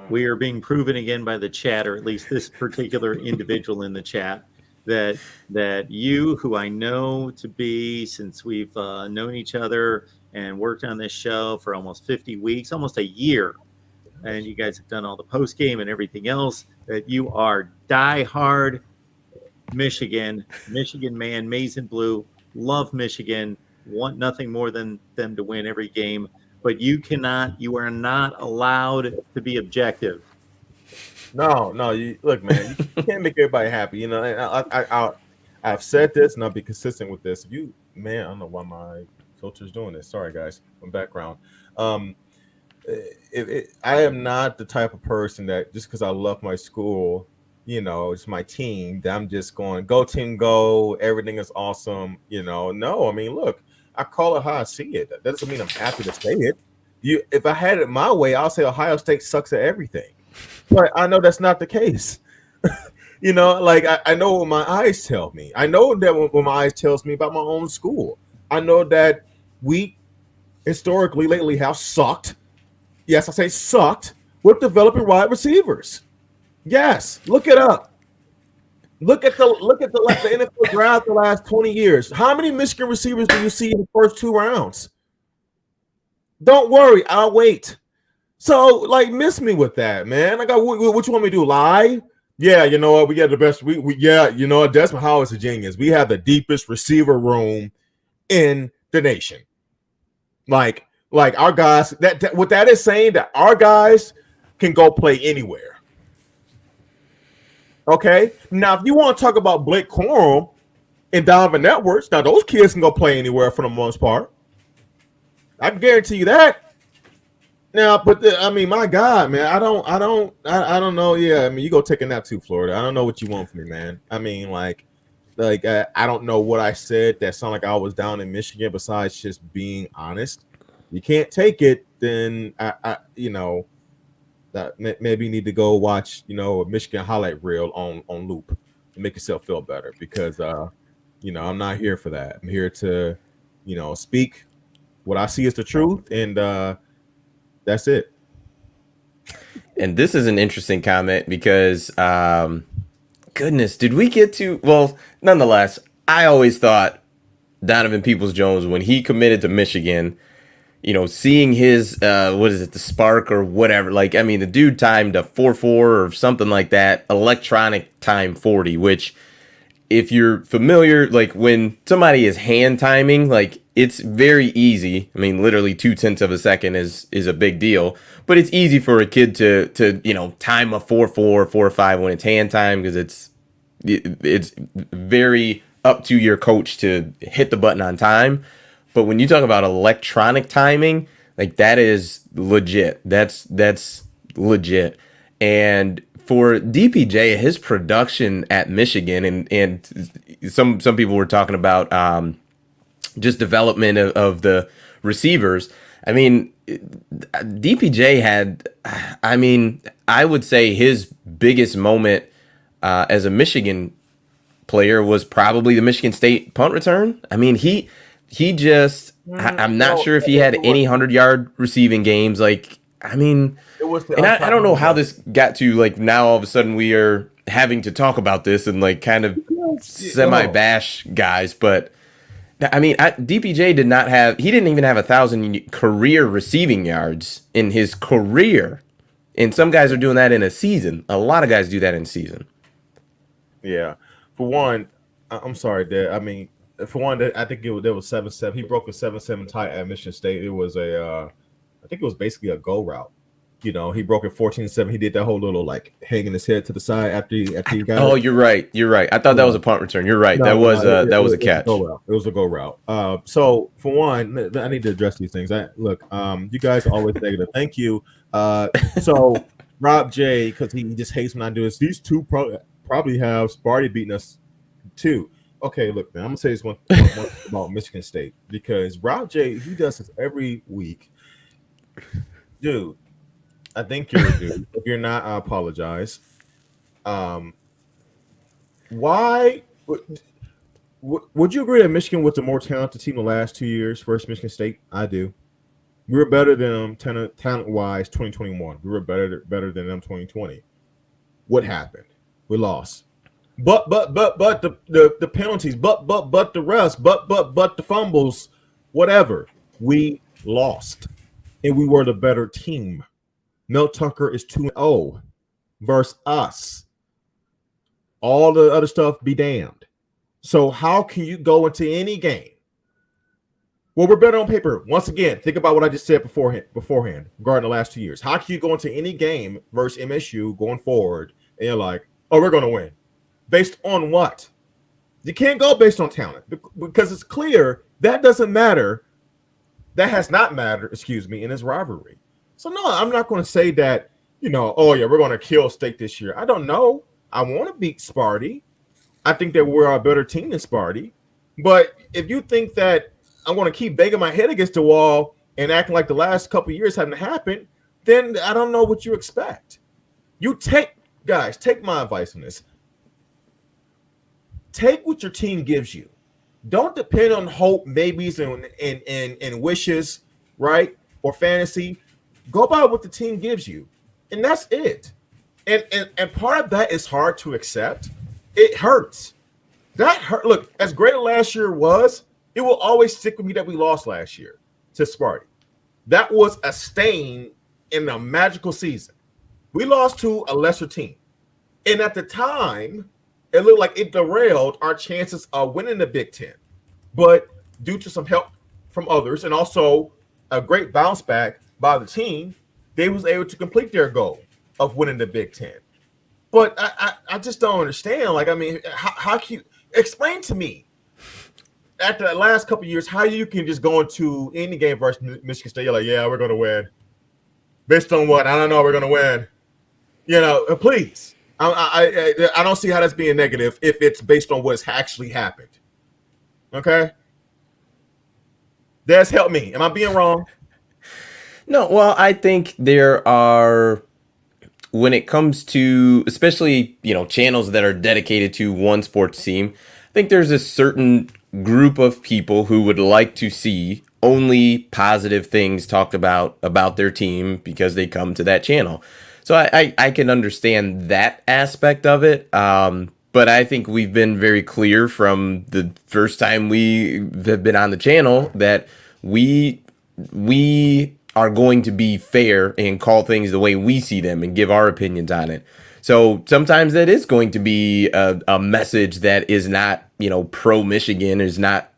we are being proven again by the chat, or at least this particular individual in the chat, that you, who I know to be, since we've known each other and worked on this show for almost 50 weeks, almost a year, and you guys have done all the post game and everything else, that you are diehard Michigan man, maize and blue, love Michigan, want nothing more than them to win every game. But you are not allowed to be objective. No, look, man, you can't make everybody happy. You know, and I've said this, and I'll be consistent with this. I don't know why my filter's doing this. Sorry, guys, from background. I am not the type of person that just because I love my school, you know, it's my team, that I'm just going, go team, go. Everything is awesome. You know, no, I mean, look, I call it how I see it. That doesn't mean I'm happy to say it. If I had it my way, I'll say Ohio State sucks at everything. But I know that's not the case. You know, like I know what my eyes tell me. I know that when my eyes tells me about my own school. I know that we historically lately have sucked. Yes, I say sucked with developing wide receivers. Yes, look it up. Look at the NFL draft the last 20 years. How many Michigan receivers do you see in the first 2 rounds? Don't worry, I'll wait. So, like, miss me with that, man. What you want me to do? Lie? Yeah, you know what? We got the best. Yeah, you know what? Desmond Howard's a genius. We have the deepest receiver room in the nation. Like our guys. What that is saying, that our guys can go play anywhere. Okay. Now, if you want to talk about Blake Corum and Donovan Edwards, now those kids can go play anywhere for the most part. I can guarantee you that. Now, but I mean, my God, man, I don't know. Yeah, I mean, you go take a nap too, Florida. I don't know what you want from me, man. I mean, like I don't know what I said that sounded like I was down in Michigan. Besides just being honest, you can't take it. Then I you know, that maybe you need to go watch, you know, a Michigan highlight reel on loop to make yourself feel better, because you know, I'm not here for that. I'm here to, you know, speak what I see is the truth, and that's it. And this is an interesting comment because, goodness, did we get to? Well, nonetheless, I always thought Donovan Peoples-Jones, when he committed to Michigan, you know, seeing his, the spark or whatever, like, I mean, the dude timed a 4.4 or something like that, electronic time 40, which, if you're familiar, like when somebody is hand timing, like it's very easy. I mean, literally 0.2 of a second is a big deal, but it's easy for a kid to you know, time a 4.4, 4.5 when it's hand time, because it's very up to your coach to hit the button on time. But when you talk about electronic timing, like that is legit. That's legit. And for DPJ, his production at Michigan, and some people were talking about just development of the receivers. I mean, DPJ had, I mean, I would say his biggest moment as a Michigan player was probably the Michigan State punt return. I mean, he just, I'm not sure if he had any 100-yard receiving games. Like, I mean, and I don't know how this got to, like, now all of a sudden we are having to talk about this and like kind of semi-bash guys, but I mean, DPJ didn't even have 1,000 career receiving yards in his career, and some guys are doing that in a season. A lot of guys do that in a season. Yeah, for one, I'm sorry, Dad. I mean, for one, I think there was 7-7. He broke a 7-7 tie at Michigan State. It was I think it was basically a go route. You know, he broke it 14-7. He did that whole little like hanging his head to the side after he got. Oh, you're right. I thought that was a punt return. You're right. That was a catch. It was a go route. So for one, I need to address these things. Look, you guys are always negative. Thank you. So Rob J, because he just hates when I do this. These two probably have Sparty beating us too. Okay, look, man, I'm gonna say this one about Michigan State, because Rob J, he does this every week, dude. I think you're due. If you're not, I apologize. Why would you agree that Michigan was the more talented team the last 2 years versus Michigan State? I do. We were better than them talent wise 2021. We were better than them 2020. What happened? We lost. But the penalties, but the rest, but the fumbles, whatever. We lost. And we were the better team. Mel Tucker is 2-0 versus us. All the other stuff be damned. So how can you go into any game? Well, we're better on paper. Once again, think about what I just said beforehand regarding the last 2 years. How can you go into any game versus MSU going forward and you're like, oh, we're going to win? Based on what? You can't go based on talent because it's clear that doesn't matter. That has not mattered, in this rivalry. So, no, I'm not going to say that, oh, yeah, we're going to kill State this year. I don't know. I want to beat Sparty. I think that we're a better team than Sparty. But if you think that I'm going to keep banging my head against the wall and acting like the last couple of years haven't happened, then I don't know what you expect. Take my advice on this. Take what your team gives you. Don't depend on hope, maybes, and wishes, right? Or fantasy. Go by what the team gives you. And that's it. And part of that is hard to accept. It hurts. That hurt. Look, as great as last year was, it will always stick with me that we lost last year to Sparty. That was a stain in a magical season. We lost to a lesser team. And at the time, it looked like it derailed our chances of winning the Big Ten. But due to some help from others and also a great bounce back by the team, they was able to complete their goal of winning the Big Ten. But I just don't understand. Like, I mean, how can you explain to me after the last couple of years how you can just go into any game versus Michigan State? You're like, yeah, we're going to win. Based on what? I don't know. We're going to win. Please. I don't see how that's being negative if it's based on what's actually happened. Okay? Des, help me. Am I being wrong? No, well, I think there are, when it comes to, especially, channels that are dedicated to one sports team, I think there's a certain group of people who would like to see only positive things talked about their team because they come to that channel. So I can understand that aspect of it. But I think we've been very clear from the first time we have been on the channel that we are going to be fair and call things the way we see them and give our opinions on it. So sometimes that is going to be a message that is not, pro Michigan, is not,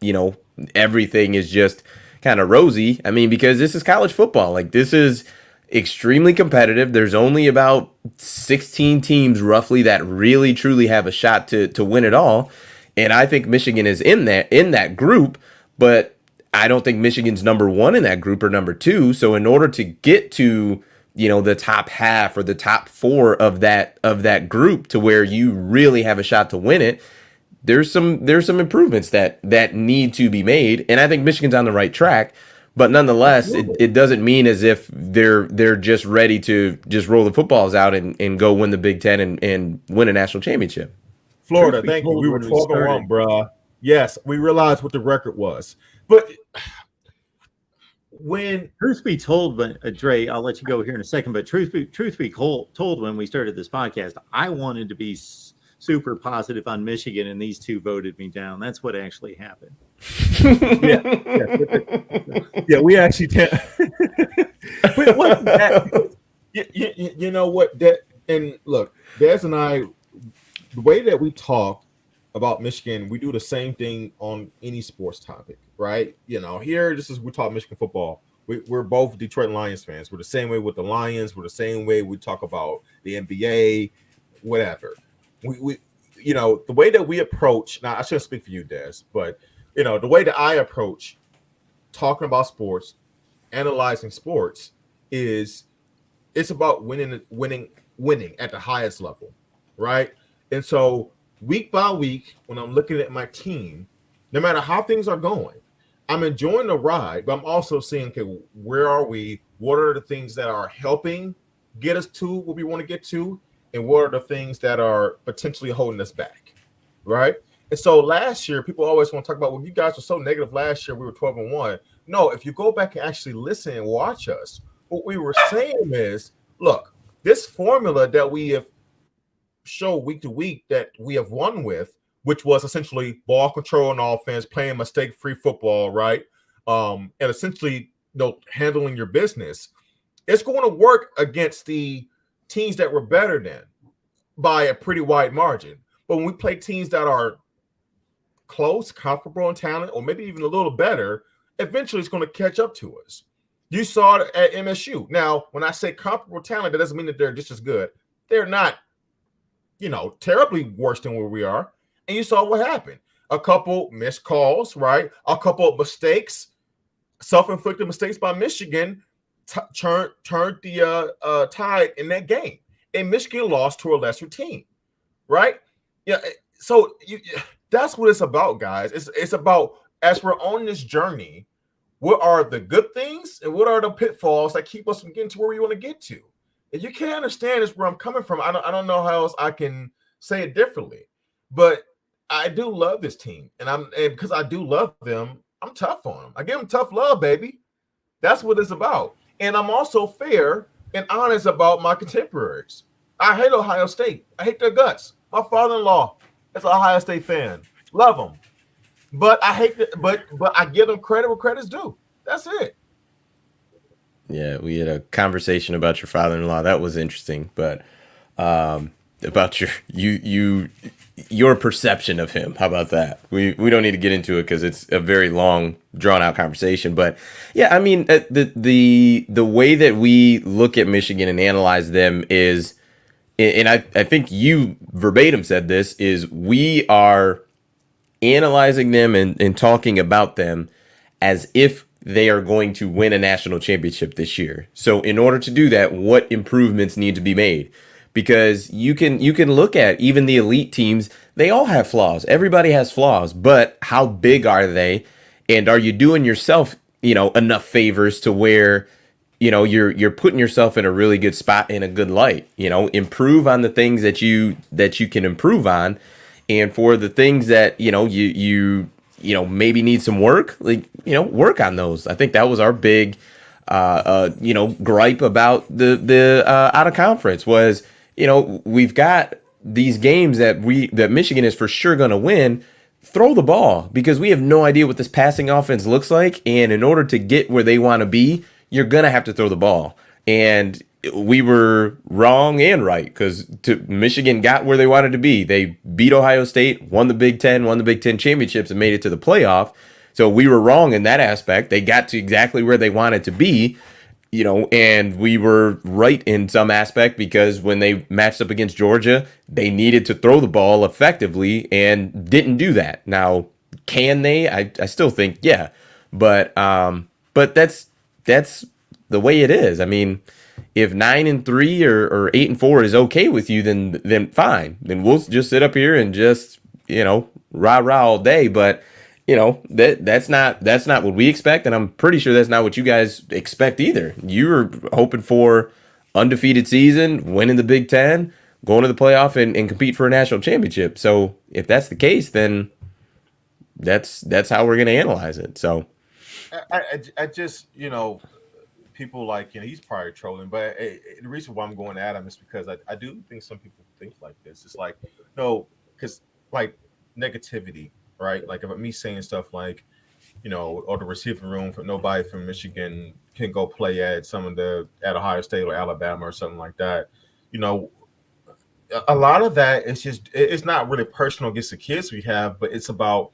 everything is just kind of rosy. I mean, because this is college football. Like, this is extremely competitive. There's only about 16 teams roughly that really truly have a shot to win it all. And I think Michigan is in that group, but I don't think Michigan's number one in that group or number two. So in order to get to, the top half or the top four of that group to where you really have a shot to win it, there's some improvements that need to be made. And I think Michigan's on the right track. But nonetheless, it doesn't mean as if they're just ready to just roll the footballs out and go win the Big Ten and win a national championship. Florida, thank you. We were 12-1, bruh. Yes, we realized what the record was. But when truth be told, Dre, I'll let you go here in a second. But truth be told, when we started this podcast, I wanted to be super positive on Michigan, and these two voted me down. That's what actually happened. Yeah, we actually. But what that, you know what? That, and look, Des and I, the way that we talk about Michigan, we do the same thing on any sports topic, right? Here, we talk Michigan football. We're both Detroit Lions fans. We're the same way with the Lions. We're the same way we talk about the NBA, whatever. We the way that we approach. Now, I shouldn't speak for you, Des, but the way that I approach talking about sports, analyzing sports, is it's about winning at the highest level, right? And so week by week, when I'm looking at my team, no matter how things are going, I'm enjoying the ride, but I'm also seeing, okay, where are we? What are the things that are helping get us to where we want to get to, and what are the things that are potentially holding us back, right? And so last year, people always want to talk about, well, you guys were so negative last year. We were 12-1. No, if you go back and actually listen and watch us, what we were saying is, look, this formula that we have show week to week that we have won with, which was essentially ball control and offense, playing mistake-free football, right? And essentially, handling your business. It's going to work against the teams that were better than by a pretty wide margin. But when we play teams that are close, comparable in talent, or maybe even a little better, eventually it's going to catch up to us. You saw it at MSU. Now, when I say comparable talent, that doesn't mean that they're just as good. They're not, terribly worse than where we are. And you saw what happened. A couple missed calls, right? A couple of mistakes, self-inflicted mistakes by Michigan turned the tide in that game. And Michigan lost to a lesser team, right? Yeah. So that's what it's about, guys. It's about, as we're on this journey, what are the good things and what are the pitfalls that keep us from getting to where we want to get to? If you can't understand this, where I'm coming from, I don't know how else I can say it differently. But I do love this team, and because I do love them, I'm tough on them. I give them tough love, baby. That's what it's about. And I'm also fair and honest about my contemporaries. I hate Ohio State. I hate their guts. My father-in-law is an Ohio State fan. Love them. But I hate it, but I give them credit where credit's due. That's it. Yeah, we had a conversation about your father-in-law. That was interesting, but about your perception of him. How about that? We don't need to get into it because it's a very long, drawn-out conversation. But yeah, I mean, the way that we look at Michigan and analyze them is, and I think you verbatim said this, is we are analyzing them and talking about them as if they are going to win a national championship this year. So in order to do that, what improvements need to be made? Because you can look at even the elite teams, they all have flaws. Everybody has flaws, but how big are they? And are you doing yourself, enough favors to where, you're putting yourself in a really good spot, in a good light, improve on the things that you can improve on. And for the things that, you maybe need some work, work on those. I think that was our big, gripe about the out of conference was, we've got these games that Michigan is for sure going to win. Throw the ball, because we have no idea what this passing offense looks like. And in order to get where they want to be, you're going to have to throw the ball. And we were wrong and right, because Michigan got where they wanted to be. They beat Ohio State, won the Big Ten championships, and made it to the playoff. So we were wrong in that aspect. They got to exactly where they wanted to be, and we were right in some aspect, because when they matched up against Georgia, they needed to throw the ball effectively and didn't do that. Now, can they? I still think, yeah, but that's the way it is. I mean, if 9-3 or 8-4 is okay with you, then fine. Then we'll just sit up here and just rah all day. But that's not what we expect, and I'm pretty sure that's not what you guys expect either. You were hoping for undefeated season, winning the Big Ten, going to the playoff, and compete for a national championship. So if that's the case, then that's how we're going to analyze it. So I just people like, he's probably trolling, but the reason why I'm going at him is because I do think some people think like this. It's like, no, because like negativity, right? Like about me saying stuff like, or the receiving room for nobody from Michigan can go play at Ohio State or Alabama or something like that. A lot of that is just, it's not really personal against the kids we have, but it's about,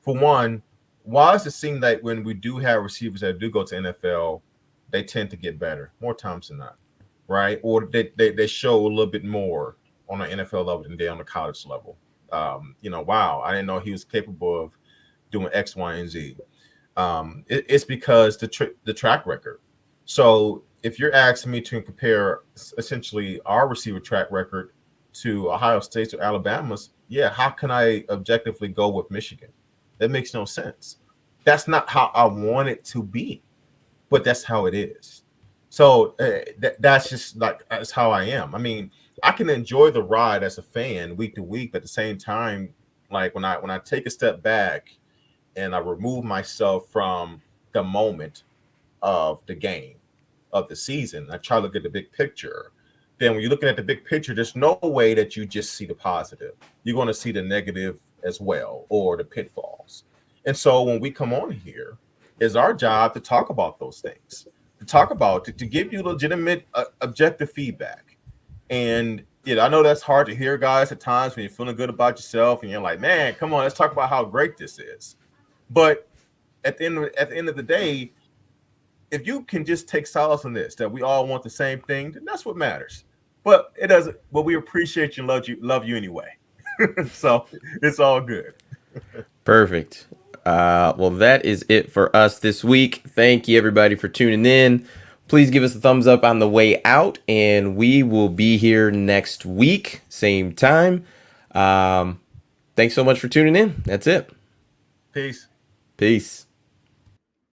for one, why does it seem that when we do have receivers that do go to NFL, they tend to get better more times than not, right? Or they show a little bit more on an NFL level than they on the college level. Wow, I didn't know he was capable of doing X, Y, and Z. It's because the track record. So if you're asking me to compare essentially our receiver track record to Ohio State's or Alabama's, yeah, how can I objectively go with Michigan? That makes no sense. That's not how I want it to be. But that's how it is. So that's just like that's how I am. I mean, I can enjoy the ride as a fan week to week, but at the same time, like when I take a step back and I remove myself from the moment of the game, of the season, I try to look at the big picture. Then when you're looking at the big picture, there's no way that you just see the positive. You're going to see the negative as well, or the pitfalls. And so when we come on here, it's our job to talk about those things, to talk about to give you legitimate, objective feedback. And I know that's hard to hear, guys, at times when you're feeling good about yourself and you're like, man, come on, let's talk about how great this is. But at the end of the day, if you can just take solace in this, that we all want the same thing, then that's what matters. But it doesn't. But we appreciate you and love you anyway. So it's all good. Perfect. Well, that is it for us this week. Thank you, everybody, for tuning in. Please give us a thumbs up on the way out, and we will be here next week, same time. Thanks so much for tuning in. That's it. Peace. Peace.